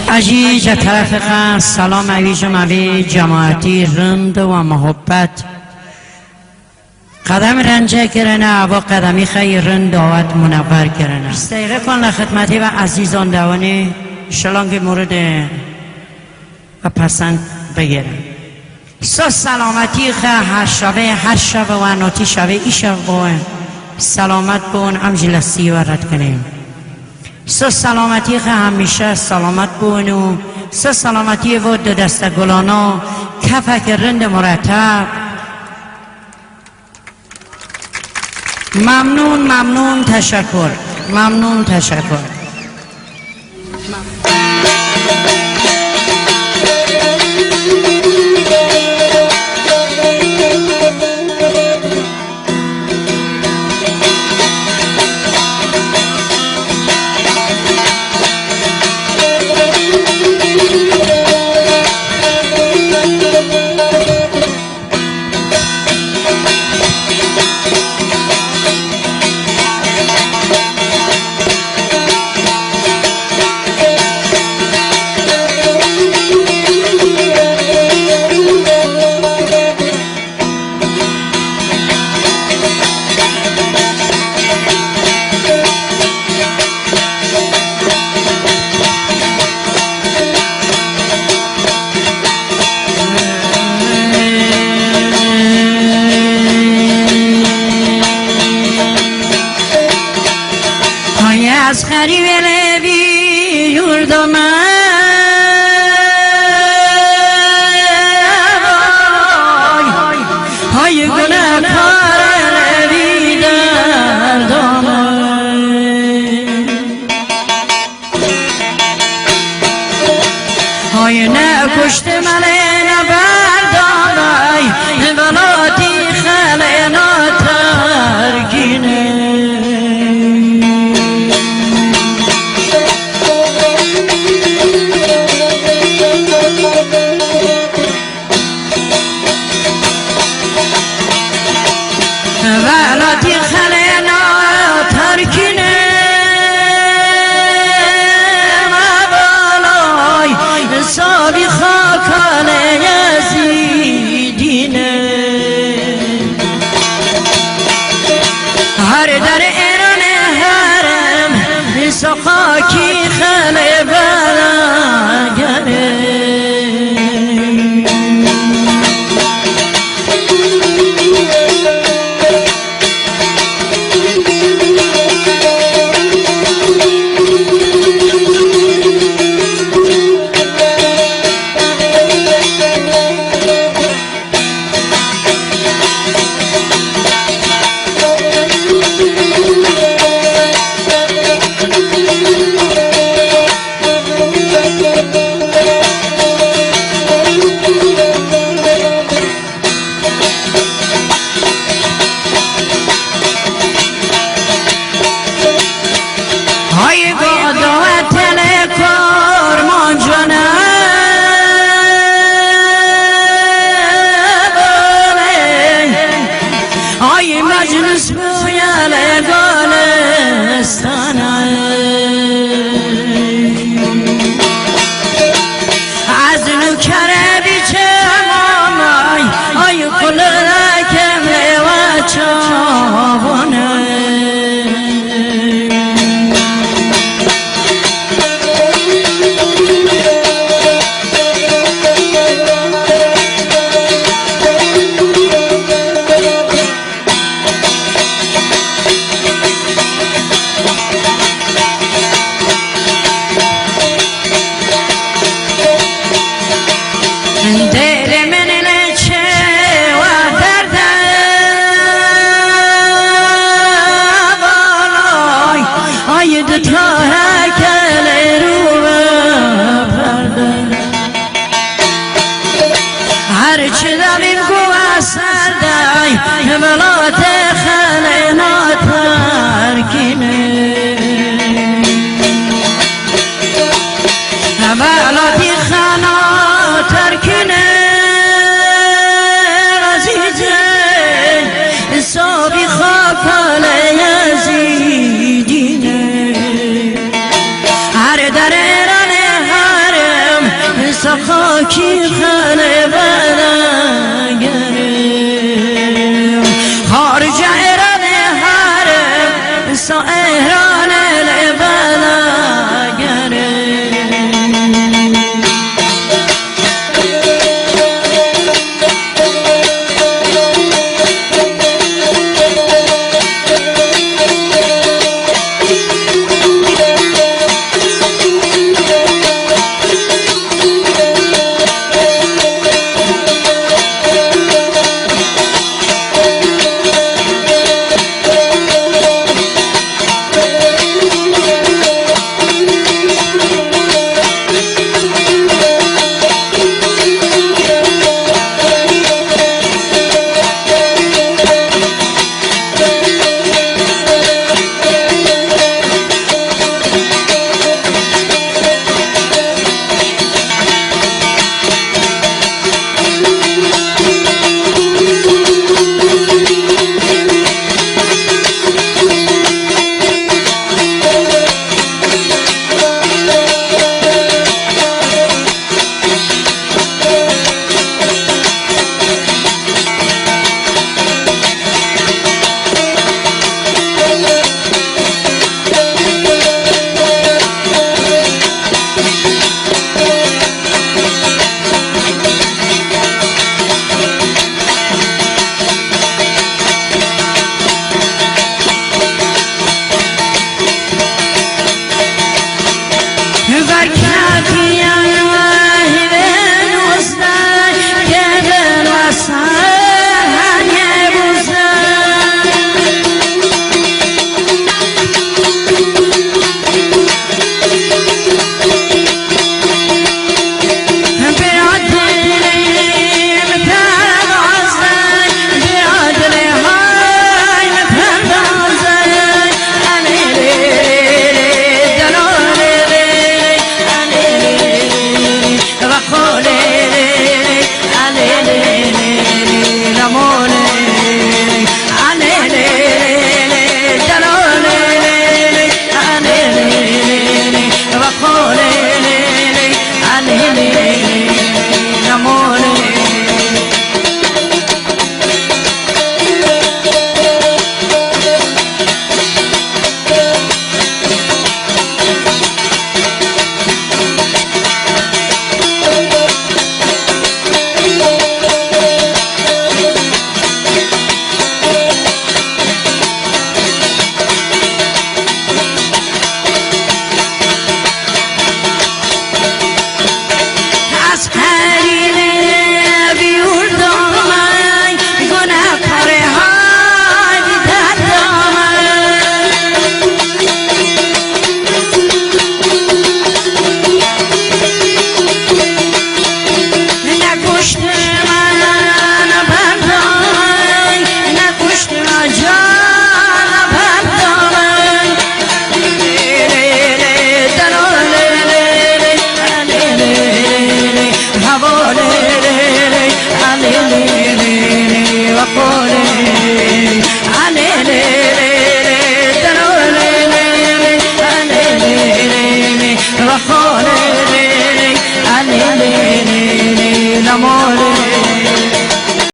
عجیج طرف قصد سلام عویج موی جماعتی رند و محبت قدم رنجه کرنه و قدمی خیلی رند دعوت منور کرنه استیقه کن لخدمتی و عزیزان دوانی شلانگ مورد و پسند بگیرن سلامتی هر شب و نوتی شب ای شب سلامت بون امجلسی و رد کنیم سلامتی همیشه سلامت بون و سلامتی و دو دست گلانا کفک رند مرتب ممنون تشکر از خریبه بی یردم های گناه کار بی دردم های نکشت من نبردم بلاتی خل ناترگینه ولاتی خلینا ترکینه مبالای سابی خاکاله خاکی خانه برگرم خارج ایران حرم سا ایران برکتی